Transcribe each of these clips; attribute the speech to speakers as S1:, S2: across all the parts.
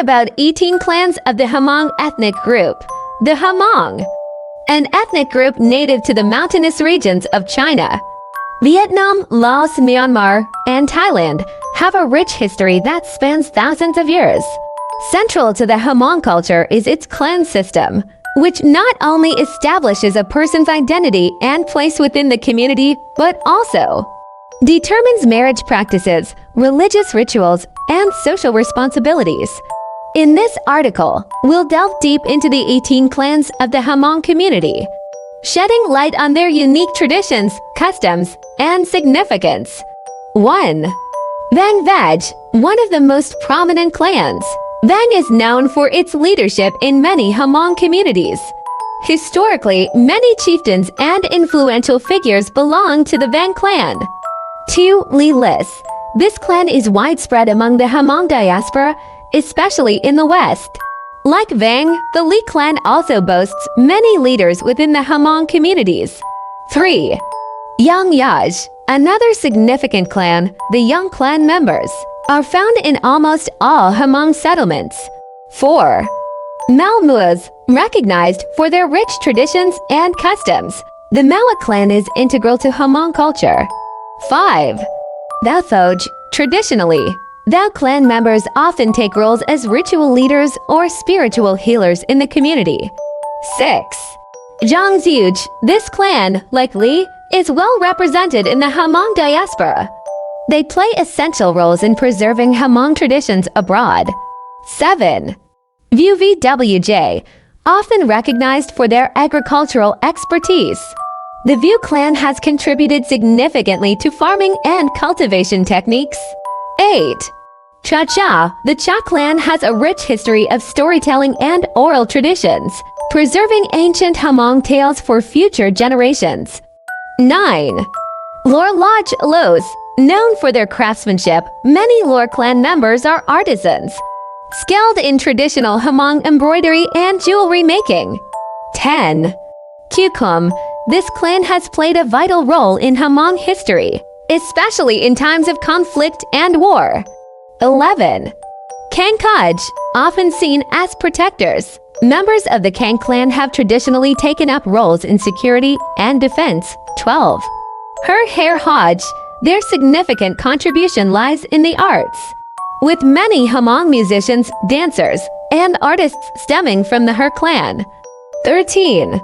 S1: about 18 clans of the Hmong ethnic group. The Hmong, an ethnic group native to the mountainous regions of China, Vietnam, Laos, Myanmar, and Thailand, have a rich history that spans thousands of years. Central to the Hmong culture is its clan system, which not only establishes a person's identity and place within the community, but also determines marriage practices, religious rituals, and social responsibilities. In this article, we'll delve deep into the 18 clans of the Hmong community, shedding light on their unique traditions, customs, and significance. 1. Vang Vaj, one of the most prominent clans. Vang is known for its leadership in many Hmong communities. Historically, many chieftains and influential figures belong to the Vang clan. 2. Li Lis. This clan is widespread among the Hmong diaspora, especially in the West. Like Vang, the Li clan also boasts many leaders within the Hmong communities. 3. Yang Yaj. Another significant clan, the Yang clan members, are found in almost all Hmong settlements. 4. Malmuas, recognized for their rich traditions and customs. The Mala clan is integral to Hmong culture. 5. Thou Thoj. Traditionally, Thou clan members often take roles as ritual leaders or spiritual healers in the community. 6. Zhang Ziuj. This clan, like Li, is well represented in the Hmong diaspora. They play essential roles in preserving Hmong traditions abroad. 7. VuVWJ, often recognized for their agricultural expertise. The Vu clan has contributed significantly to farming and cultivation techniques. 8. Cha Cha. The Cha clan has a rich history of storytelling and oral traditions, preserving ancient Hmong tales for future generations. 9. Lor Lodge Los. Known for their craftsmanship, many Lor clan members are artisans, skilled in traditional Hmong embroidery and jewelry making. 10. Kukum. This clan has played a vital role in Hmong history, especially in times of conflict and war. 11. Kang Kaj. Often seen as protectors, members of the Kang clan have traditionally taken up roles in security and defense. 12. Her Hair Hodge. Their significant contribution lies in the arts, with many Hmong musicians, dancers, and artists stemming from the Her clan. 13.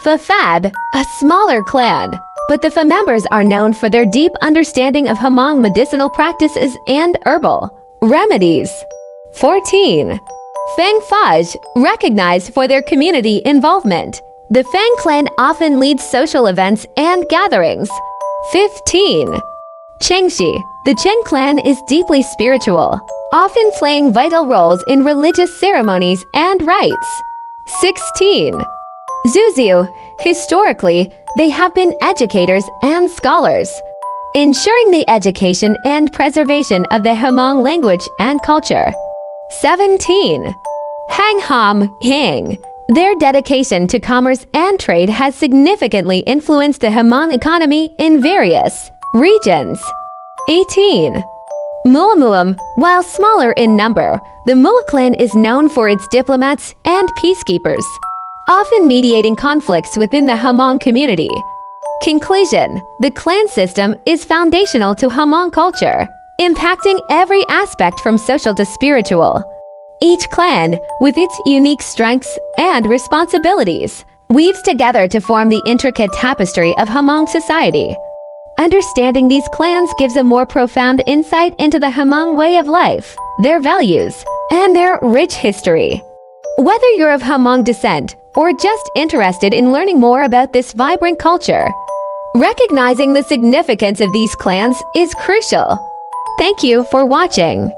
S1: Fafad, a smaller clan, but the Fa members are known for their deep understanding of Hmong medicinal practices and herbal remedies. 14. Fang Faj, recognized for their community involvement. The Fang clan often leads social events and gatherings. 15. Chengxi. The Cheng clan is deeply spiritual, often playing vital roles in religious ceremonies and rites. 16. Zuzu. Historically, they have been educators and scholars, ensuring the education and preservation of the Hmong language and culture. 17. Hang Ham Hing. Their dedication to commerce and trade has significantly influenced the Hmong economy in various regions. 18. Muamuam. While smaller in number, the Mua clan is known for its diplomats and peacekeepers, often mediating conflicts within the Hmong community. Conclusion. The clan system is foundational to Hmong culture, impacting every aspect from social to spiritual. Each clan, with its unique strengths and responsibilities, weaves together to form the intricate tapestry of Hmong society. Understanding these clans gives a more profound insight into the Hmong way of life, their values, and their rich history. Whether you're of Hmong descent or just interested in learning more about this vibrant culture, recognizing the significance of these clans is crucial. Thank you for watching.